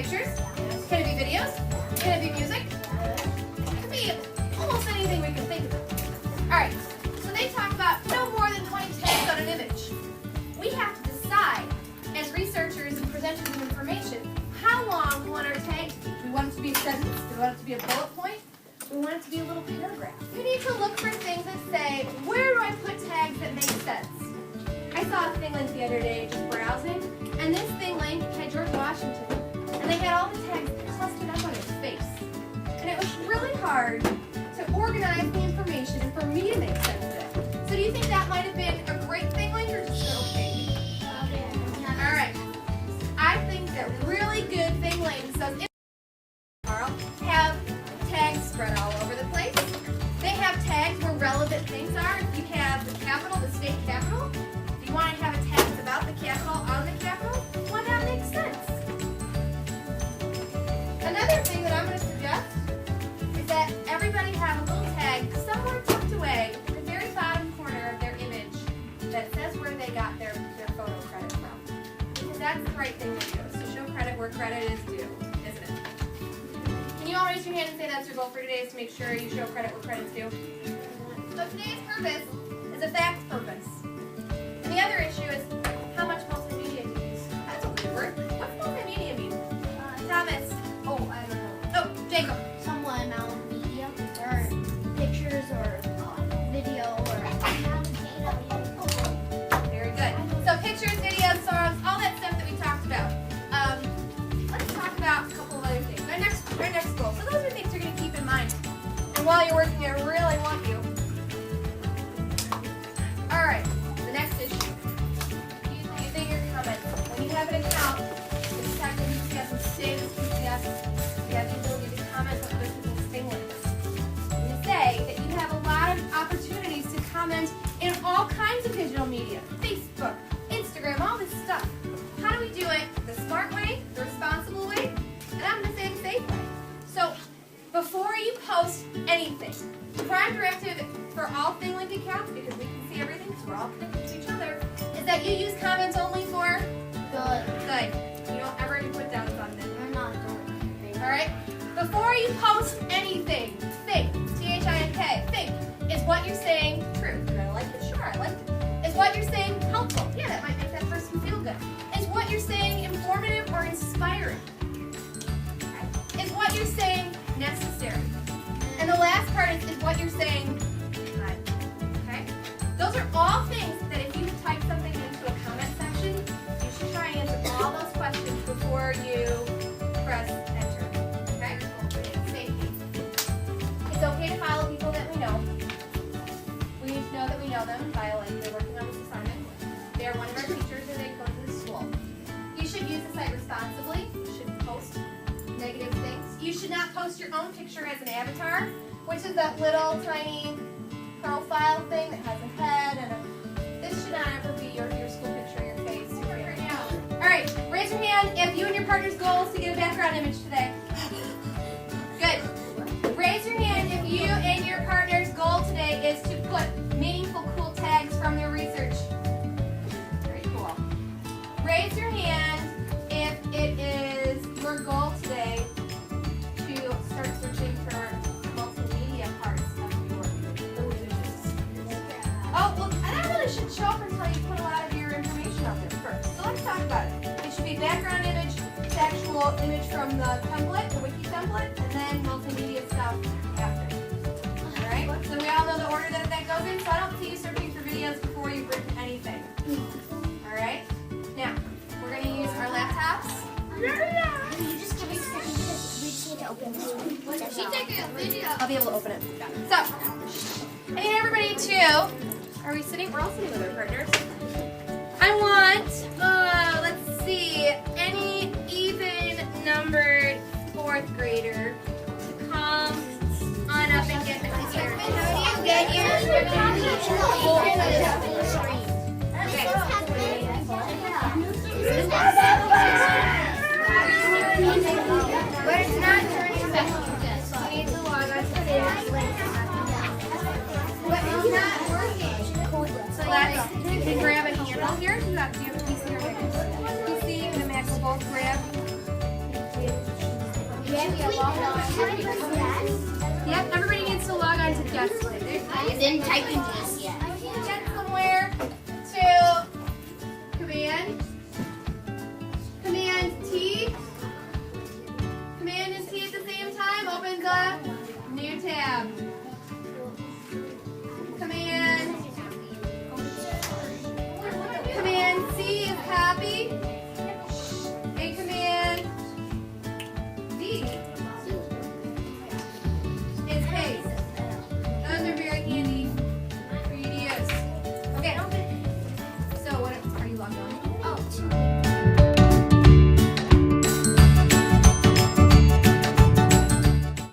pictures? Can it be videos? Can it be music? It could be almost anything we can think of. Alright, so they talk about no more than 20 tags on an image. We have to decide, as researchers and presenters of information, how long we want our tags to be. Do we want it to be a sentence? Do we want it to be a bullet point? We want it to be a little paragraph. We need to look for things that say, where do I put tags that make sense? I saw a Thinglink the other day just browsing, and this Thinglink had George Washington, and they had all the tags clustered up on his face. And it was really hard to organize the information and for me to make sense of it. So do you think that might have been a great Thinglink or just an okay? Alright. I think that really good Thinglinks, those have tags spread all over the place. They have tags where relevant things are. If you have the capital, the state capital, if you want to have a tag about the capital on the capital, well, that makes sense. Another thing that I'm going to suggest is that everybody have a little tag somewhere tucked away at the very bottom corner of their image that says where they got their photo credit from. Because that's the right thing to do, is to show credit where credit is due, isn't it? Can you all raise your hand and say that's your goal for today, is to make sure you show credit where credit's due? So today's purpose is a fact purpose. And the other issue is how much multimedia to use. That's a weird word. What's multimedia mean? Thomas. Oh, I don't know. Oh, Jacob. Somewhat amount of media or pictures or video or Very good. So pictures, videos, songs, all that stuff that we talked about. Let's talk about a couple of other things. Our next goal. So those are things you're going to keep in mind. And while you're working, I really want you. All right. The next issue. Using your comments. When you have an account, it's time to PCS and save as PCS. You have the ability to comment on other people's Thinglinks. And to say that you have a lot of opportunities to comment in all kinds of digital media. Facebook, Instagram, all this stuff. How do we do it the smart way, the responsible way, and I'm going to say the safe way. So, before you post anything, the prime directive for all Thinglink accounts, because we can see everything because we're all connected to each other, is that you use comments only for good. You don't ever put down something. I'm not doing Alright? Before you post anything, think. T-H-I-N-K. Think. Is what you're saying true? Did I like it? Sure, I liked it. Is what you're saying helpful? Yeah, that might make that person feel good. Is what you're saying informative or inspiring? Is what you're saying necessary? And the last part is what you're saying good. Okay? Those are all things that if you type something into a comment section, you should try and answer all those questions before you press enter. Okay? Safety. It's okay to follow people that we know. We need to know that we know them by like they're working on this assignment. They are one of our teachers and they go to this school. You should use the site responsibly. You should post negative things. You should not post your own picture as an avatar, which is that little tiny profile thing that has a head and this should not ever be your school picture, your face. Alright, raise your hand if you and your partner's goal is to get a background image today. Good. Raise your hand if you and your partner's goal today is to put meaningful, cool tags from your research. Very cool. Raise your hand if it is your goal today to start searching for multimedia parts of your images. Oh, well, that really should show up until you put a lot of your information out there first. So let's talk about it. It should be background image, actual image from the template, the wiki template, and then multimedia stuff after. Alright? So we all know the order that goes in, so I don't see you searching for videos before you've written anything. Alright? Now, we're going to use our laptops. Can you just give me a second because we just need to open this. She's taking a video. I'll be able to open it. So, I need everybody to, are we sitting? We're all sitting with our partners. I want, let's see, any even numbered 4th grader to come on up and get the picture. How do you get your But it's not turning back. You need to log on to the link. But it's not working. So let's grab a handle here. Do you have a PC or a PC and a Mac will both grab? Yep, everybody needs to log on to guest. And then type in this.